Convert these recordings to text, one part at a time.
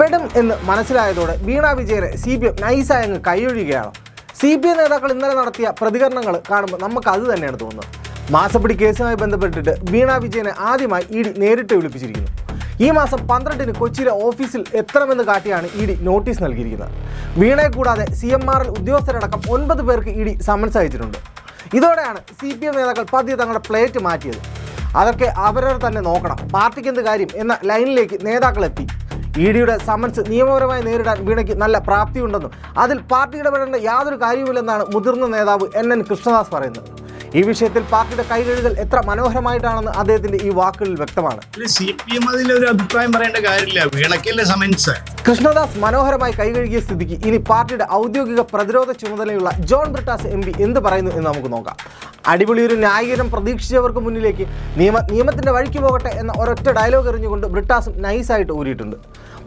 പെടും എന്ന് മനസ്സിലായതോടെ വീണ വിജയനെ CPM നൈസായി അങ്ങ് കൈയൊഴിയുകയാണ്. CPM നേതാക്കൾ ഇന്നലെ നടത്തിയ പ്രതികരണങ്ങൾ കാണുമ്പോൾ നമുക്ക് അത് തന്നെയാണ് തോന്നുന്നത്. മാസപ്പടി കേസുമായി ബന്ധപ്പെട്ടിട്ട് വീണ വിജയനെ ആദ്യമായി ED നേരിട്ട് വിളിപ്പിച്ചിരിക്കുന്നു. ഈ മാസം 12-ന് കൊച്ചിയിലെ ഓഫീസിൽ എത്തണമെന്ന് കാട്ടിയാണ് ED നോട്ടീസ് നൽകിയിരിക്കുന്നത്. വീണയെ കൂടാതെ CMRL ഉദ്യോഗസ്ഥരടക്കം 9 പേർക്ക് ED സമൻസ് അയച്ചിട്ടുണ്ട്. ഇതോടെയാണ് CPM നേതാക്കൾ പതിയെ തങ്ങളുടെ പ്ലേറ്റ് മാറ്റിയത്. അതൊക്കെ അവരവർ തന്നെ നോക്കണം, പാർട്ടിക്ക് എന്ത് കാര്യം എന്ന ലൈനിലേക്ക് നേതാക്കൾ എത്തി. EDയുടെ സമൻസ് നിയമപരമായി നേരിടാൻ വീണയ്ക്ക് നല്ല പ്രാപ്തിയുണ്ടെന്നും അതിൽ പാർട്ടി ഇടപെടേണ്ട യാതൊരു കാര്യവുമില്ലെന്നാണ് മുതിർന്ന നേതാവ് NN കൃഷ്ണദാസ് പറയുന്നത്. ഈ വിഷയത്തിൽ പാർട്ടിയുടെ കൈകഴുകൽ എത്ര മനോഹരമായിട്ടാണെന്ന് അദ്ദേഹത്തിന്റെ ഈ വാക്കുകളിൽ വ്യക്തമാണ്. CPM അതിലൊരു അഭിപ്രായം പറയേണ്ട കാര്യമില്ല, വീണയ്ക്കല്ലേ സമൻസ്. കൃഷ്ണദാസ് മനോഹരമായി കൈകഴുകിയ സ്ഥിതിക്ക് ഇനി പാർട്ടിയുടെ ഔദ്യോഗിക പ്രതിരോധ ചുമതലയുള്ള ജോൺ ബ്രിട്ടാസ് MP എന്ത് പറയുന്നു എന്ന് നമുക്ക് നോക്കാം. അടിപൊളി ഒരു ന്യായീകരണം പ്രതീക്ഷിച്ചവർക്ക് മുന്നിലേക്ക് നിയമത്തിന്റെ വഴിക്ക് പോകട്ടെ എന്ന ഒരൊറ്റ ഡയലോഗ് എറിഞ്ഞുകൊണ്ട് ബ്രിട്ടാസും നൈസായിട്ട് ഊരിയിട്ടുണ്ട്.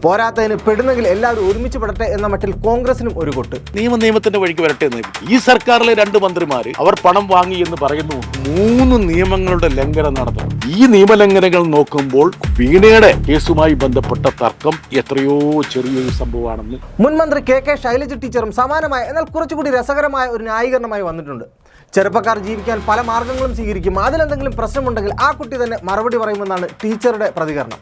പോരാത്തതിന് പെടുന്നെങ്കിൽ എല്ലാവരും ഒരുമിച്ച് പെടട്ടെ എന്ന മട്ടിൽ കോൺഗ്രസിനും ഒരു കൊട്ട്. നിയമത്തിന്റെ വഴിക്ക് വരട്ടെ എന്ന് ഈ സർക്കാരിലെ 2 മന്ത്രിമാർ അവർ പണം വാങ്ങി എന്ന് പറയുന്നു. 3 നിയമങ്ങളുടെ ലംഘനം നടന്നു. ഈ നിയമലംഘനങ്ങൾ നോക്കുമ്പോൾ വീണയുടെ കേസുമായി ബന്ധപ്പെട്ട തർക്കം എത്രയോ ചെറിയൊരു സംഭവമാണെന്ന് മുൻ മന്ത്രി KK ശൈലജ ടീച്ചറും സമാനമായ എന്നാൽ കുറച്ചുകൂടി രസകരമായ ഒരു ന്യായീകരണമായി വന്നിട്ടുണ്ട്. ചെറുപ്പക്കാർ ജീവിക്കാൻ പല മാർഗങ്ങളും സ്വീകരിക്കും, അതിലെന്തെങ്കിലും പ്രശ്നമുണ്ടെങ്കിൽ ആ കുട്ടി തന്നെ മറുപടി പറയുമെന്നാണ് ടീച്ചറുടെ പ്രതികരണം.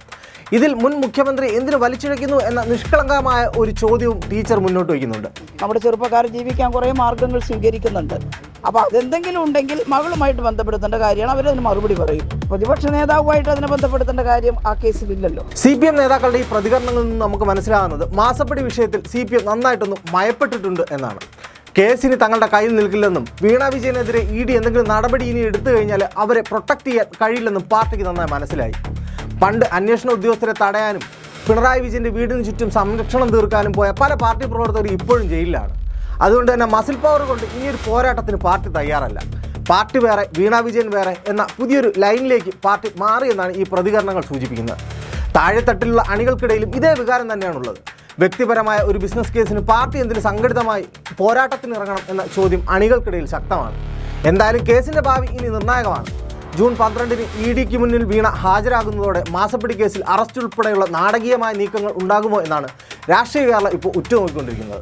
ഇതിൽ മുൻ മുഖ്യമന്ത്രി എന്തിനു വലിച്ചിഴയ്ക്കുന്നു എന്ന നിഷ്കളങ്കമായ ഒരു ചോദ്യവും ടീച്ചർ മുന്നോട്ട് വയ്ക്കുന്നുണ്ട്. നമ്മുടെ ചെറുപ്പക്കാർ ജീവിക്കാൻ കുറേ മാർഗങ്ങൾ സ്വീകരിക്കുന്നുണ്ട്. അപ്പോൾ അതെന്തെങ്കിലും ഉണ്ടെങ്കിൽ മകളുമായിട്ട് ബന്ധപ്പെടുത്തേണ്ട കാര്യമാണ്, അവരതിന് മറുപടി പറയും. പ്രതിപക്ഷ നേതാവുമായിട്ട് അതിനെ ബന്ധപ്പെടുത്തേണ്ട കാര്യം ആ കേസിലില്ലല്ലോ. CPM നേതാക്കളുടെ ഈ പ്രതികരണങ്ങളിൽ നിന്ന് നമുക്ക് മനസ്സിലാകുന്നത് മാസപ്പടി വിഷയത്തിൽ CPM നന്നായിട്ടൊന്ന് മയപ്പെട്ടിട്ടുണ്ട് എന്നാണ്. കേസിന് തങ്ങളുടെ കയ്യിൽ നിൽക്കില്ലെന്നും വീണ വിജയനെതിരെ ED എന്തെങ്കിലും നടപടി ഇനി എടുത്തു കഴിഞ്ഞാൽ അവരെ പ്രൊട്ടക്ട് ചെയ്യാൻ കഴിയില്ലെന്നും പാർട്ടിക്ക് നന്നായി മനസ്സിലായി. പണ്ട് അന്വേഷണ ഉദ്യോഗസ്ഥരെ തടയാനും പിണറായി വിജയന്റെ വീടിന് ചുറ്റും സംരക്ഷണം തീർക്കാനും പോയ പല പാർട്ടി പ്രവർത്തകർ ഇപ്പോഴും ജയിലിലാണ്. അതുകൊണ്ട് തന്നെ മസിൽ പവർ കൊണ്ട് ഇനിയൊരു പോരാട്ടത്തിന് പാർട്ടി തയ്യാറല്ല. പാർട്ടി വേറെ, വീണ വിജയൻ വേറെ എന്ന പുതിയൊരു ലൈനിലേക്ക് പാർട്ടി മാറിയെന്നാണ് ഈ പ്രതികരണങ്ങൾ സൂചിപ്പിക്കുന്നത്. താഴെത്തട്ടിലുള്ള അണികൾക്കിടയിലും ഇതേ വികാരം തന്നെയാണുള്ളത്. വ്യക്തിപരമായ ഒരു ബിസിനസ് കേസിന് പാർട്ടി എന്തിന് സംഘടിതമായി പോരാട്ടത്തിന് ഇറങ്ങണം എന്ന ചോദ്യം അണികൾക്കിടയിൽ ശക്തമാണ്. എന്തായാലും കേസിന്റെ ഭാവി ഇനി നിർണായകമാണ്. ജൂൺ 12-ന് EDക്ക് മുന്നിൽ വീണ ഹാജരാകുന്നതോടെ മാസപ്പടി കേസിൽ അറസ്റ്റ് ഉൾപ്പെടെയുള്ള നാടകീയമായ നീക്കങ്ങൾ ഉണ്ടാകുമോ എന്നാണ് രാഷ്ട്രീയ കേരളം ഇപ്പോൾ ഉറ്റുനോക്കിക്കൊണ്ടിരിക്കുന്നത്.